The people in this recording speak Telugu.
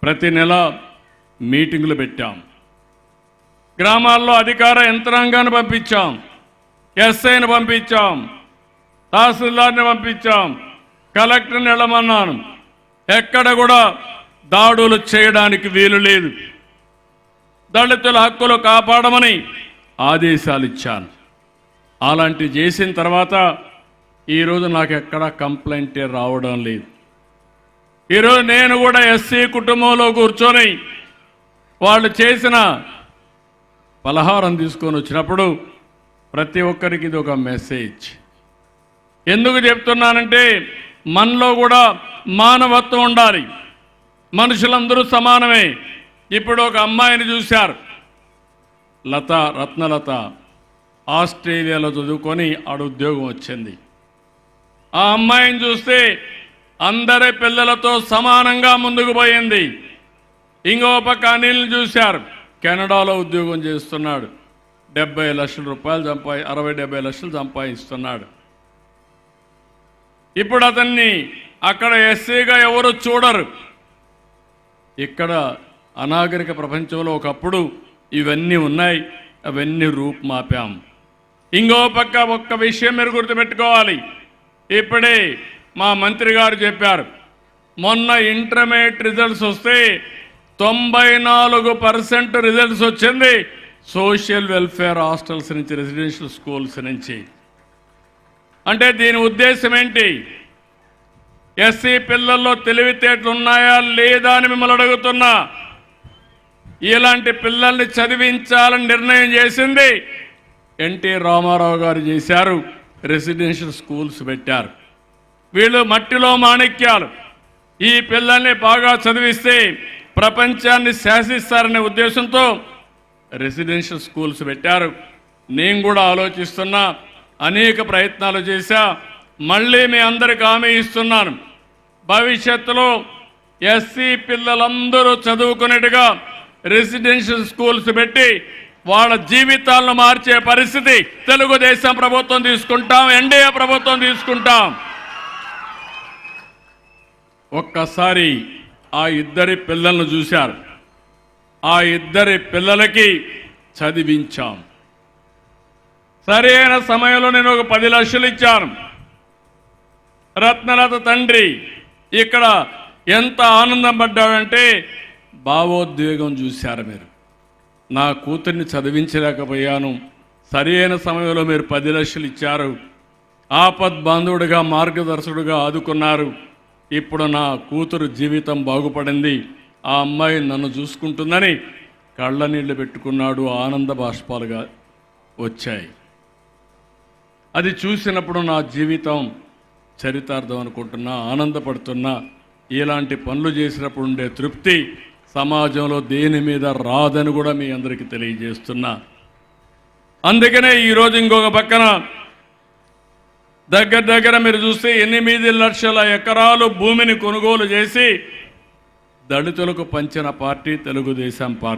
ప్రతి నెల మీటింగులు పెట్టాం. గ్రామాల్లో అధికార యంత్రాంగాన్ని పంపించాం, ఎస్ఐని పంపించాం, తహసీల్దార్ని పంపించాం, కలెక్టర్ని వెళ్ళమన్నాను. ఎక్కడ కూడా దాడులు చేయడానికి వీలు లేదు. దళితుల హక్కులు కాపాడమని ఆదేశాలు ఇచ్చాను. అలాంటివి చేసిన తర్వాత ఈరోజు నాకు ఎక్కడా కంప్లైంటే రావడం లేదు. ఈరోజు నేను కూడా ఎస్సీ కుటుంబంలో కూర్చొని వాళ్ళు చేసిన పలహారం తీసుకొని వచ్చినప్పుడు ప్రతి ఒక్కరికి ఇది ఒక మెసేజ్. ఎందుకు చెప్తున్నానంటే మనలో కూడా మానవత్వం ఉండాలి. మనుషులందరూ సమానమే. ఇప్పుడు ఒక అమ్మాయిని చూశారు, రత్నలత, ఆస్ట్రేలియాలో చదువుకొని ఆడ ఉద్యోగం వచ్చింది. ఆ అమ్మాయిని చూస్తే అందరి పిల్లలతో సమానంగా ముందుకు పోయింది. ఇంకో పక్క అనిల్ని చూశారు, కెనడాలో ఉద్యోగం చేస్తున్నాడు, 70 లక్షల రూపాయలు 60-70 లక్షలు సంపాదిస్తున్నాడు. ఇప్పుడు అతన్ని అక్కడ ఎస్సీగా ఎవరు చూడరు. ఇక్కడ అనాగరిక ప్రపంచంలో ఒకప్పుడు ఇవన్నీ ఉన్నాయి, అవన్నీ రూపుమాపాం. ఇంకో పక్క ఒక్క విషయం మీరు గుర్తుపెట్టుకోవాలి. ఇప్పుడే మా మంత్రి గారు చెప్పారు, మొన్న ఇంటర్మీడియట్ రిజల్ట్స్ వస్తే 94% రిజల్ట్స్ వచ్చింది సోషల్ వెల్ఫేర్ హాస్టల్స్ నుంచి, రెసిడెన్షియల్ స్కూల్స్ నుంచి. అంటే దీని ఉద్దేశం ఏంటి? ఎస్సీ పిల్లల్లో తెలివితేటలు ఉన్నాయా లేదా అని మిమ్మల్ని అడుగుతున్నా. ఇలాంటి పిల్లల్ని చదివించాలని నిర్ణయం చేసింది ఎన్టీ రామారావు గారు చేశారు. రెసిడెన్షియల్ స్కూల్స్ పెట్టారు. వీళ్ళు మట్టిలో మాణిక్యాలు. ఈ పిల్లల్ని బాగా చదివిస్తే ప్రపంచాన్ని శాసిస్తారనే ఉద్దేశంతో రెసిడెన్షియల్ స్కూల్స్ పెట్టారు. నేను కూడా ఆలోచిస్తున్నా, అనేక ప్రయత్నాలు చేశా. మళ్ళీ మీ అందరికి హామీ ఇస్తున్నాను, భవిష్యత్తులో ఎస్సీ పిల్లలందరూ చదువుకునేట్టుగా రెసిడెన్షియల్ స్కూల్స్ పెట్టి వాళ్ళ జీవితాలను మార్చే పరిస్థితి తెలుగుదేశం ప్రభుత్వం తీసుకుంటాం, ఎన్డీఏ ప్రభుత్వం తీసుకుంటాం. ఒక్కసారి ఆ ఇద్దరి పిల్లలను చూశారు. ఆ ఇద్దరి పిల్లలకి చదివించాం. సరైన సమయంలో నేను ఒక 10 లక్షలు ఇచ్చాను. రత్నలత తండ్రి ఇక్కడ ఎంత ఆనందం పడ్డాడంటే భావోద్వేగం చూశారు మీరు. నా కూతుర్ని చదివించలేకపోయాను, సరైన సమయంలో మీరు 10 లక్షలు ఇచ్చారు, ఆపద్ బాంధవుడిగా మార్గదర్శకుడిగా ఆదుకున్నారు. ఇప్పుడు నా కూతురు జీవితం బాగుపడింది, ఆ అమ్మాయి నన్ను చూసుకుంటుందని కళ్ళ నీళ్లు పెట్టుకున్నాడు. ఆనంద బాష్పాలుగా వచ్చాయి. అది చూసినప్పుడు నా జీవితం చరితార్థం అనుకుంటున్నా, ఆనందపడుతున్నా. ఇలాంటి పనులు చేసినప్పుడు ఉండే తృప్తి సమాజంలో దేని మీద రాదని కూడా మీ అందరికీ తెలియజేస్తున్నా. అందుకనే ఈరోజు ఇంకొక పక్కన దగ్గర మీరు చూస్తే 8 లక్షల ఎకరాలు భూమిని కొనుగోలు చేసి దళితులకు పంచిన పార్టీ తెలుగుదేశం పార్టీ.